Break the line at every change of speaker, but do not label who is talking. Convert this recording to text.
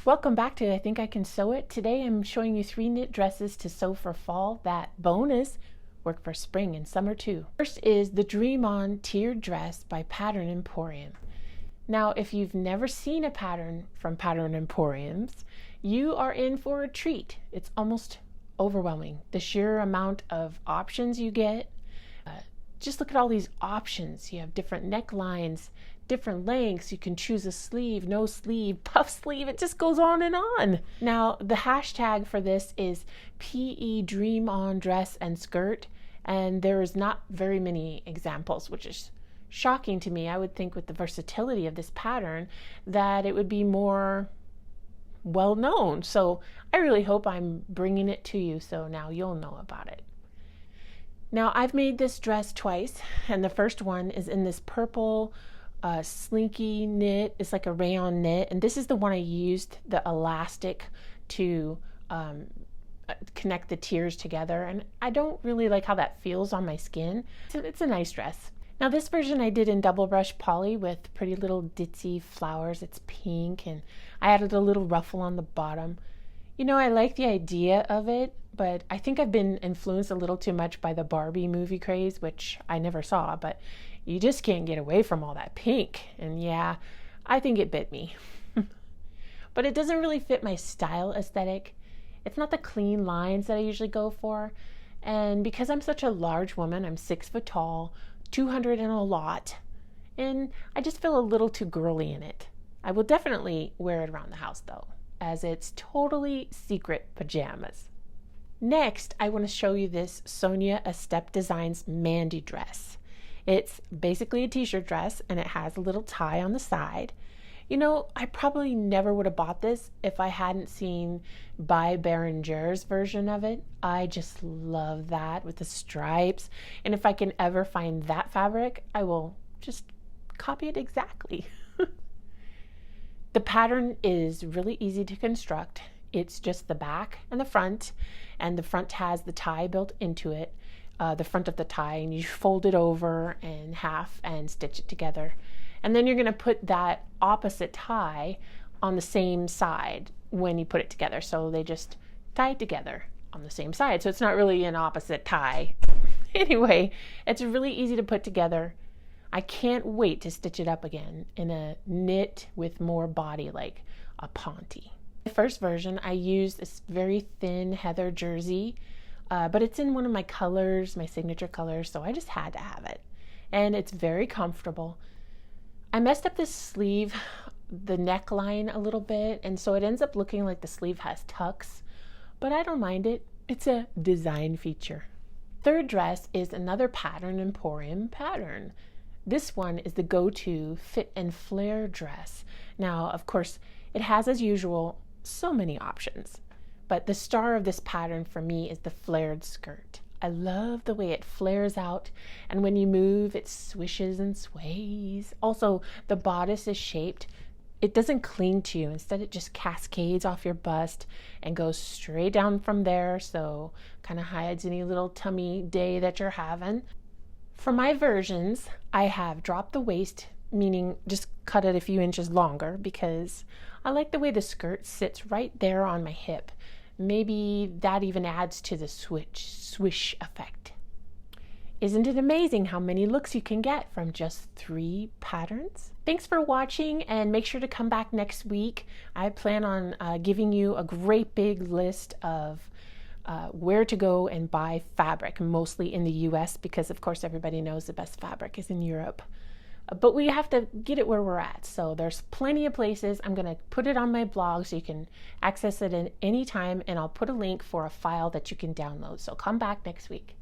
welcome back to I Think I Can Sew It. Today I'm showing you 3 knit dresses to sew for fall that bonus work for spring and summer too. First is the Dream On tiered dress by Pattern Emporium. Now if you've never seen a pattern from Pattern Emporiums, you are in for a treat. It's almost overwhelming. The sheer amount of options you get. Just look at all these options. You have different necklines, different lengths. You can choose a sleeve, no sleeve, puff sleeve. It just goes on and on. Now, the hashtag for this is PE Dream On Dress and Skirt, and there is not very many examples, which is shocking to me. I would think with the versatility of this pattern that it would be more well known. So I really hope I'm bringing it to you so now you'll know about it. Now I've made this dress twice, and the first one is in this purple slinky knit. It's like a rayon knit, and this is the one I used the elastic to connect the tiers together, and I don't really like how that feels on my skin. So it's a nice dress. Now this version I did in double brush poly with pretty little ditzy flowers. It's pink, and I added a little ruffle on the bottom. You know, I like the idea of it, but I think I've been influenced a little too much by the Barbie movie craze, which I never saw, but you just can't get away from all that pink. And yeah, I think it bit me. But it doesn't really fit my style aesthetic. It's not the clean lines that I usually go for. And because I'm such a large woman, I'm 6 foot tall, 200 and a lot, and I just feel a little too girly in it. I will definitely wear it around the house though, as it's totally secret pajamas. Next, I want to show you this Sonia A Step Designs Mandy dress. It's basically a t-shirt dress, and it has a little tie on the side. You know, I probably never would have bought this if I hadn't seen By Berenger's version of it. I just love that with the stripes, and if I can ever find that fabric, I will just copy it exactly. The pattern is really easy to construct. It's just the back and the front has the tie built into it, the front of the tie, and you fold it over in half and stitch it together. And then you're going to put that opposite tie on the same side when you put it together. So they just tie it together on the same side. So it's not really an opposite tie. Anyway, it's really easy to put together. I can't wait to stitch it up again in a knit with more body, like a ponte. The first version, I used this very thin heather jersey, but it's in one of my colors, my signature colors, so I just had to have it. And it's very comfortable. I messed up this sleeve, the neckline a little bit, and so it ends up looking like the sleeve has tucks, but I don't mind it. It's a design feature. Third dress is another Pattern Emporium pattern. This one is the go-to fit and flare dress. Now, of course, it has, as usual, so many options, but the star of this pattern for me is the flared skirt. I love the way it flares out, and when you move, it swishes and sways. Also, the bodice is shaped. It doesn't cling to you. Instead, it just cascades off your bust and goes straight down from there, so kind of hides any little tummy day that you're having. For my versions, I have dropped the waist, meaning just cut it a few inches longer, because I like the way the skirt sits right there on my hip. Maybe that even adds to the swish effect. Isn't it amazing how many looks you can get from just 3 patterns? Thanks for watching, and make sure to come back next week. I plan on giving you a great big list of where to go and buy fabric, mostly in the US, because of course everybody knows the best fabric is in Europe. But we have to get it where we're at. So there's plenty of places. I'm going to put it on my blog so you can access it at any time, and I'll put a link for a file that you can download. So come back next week.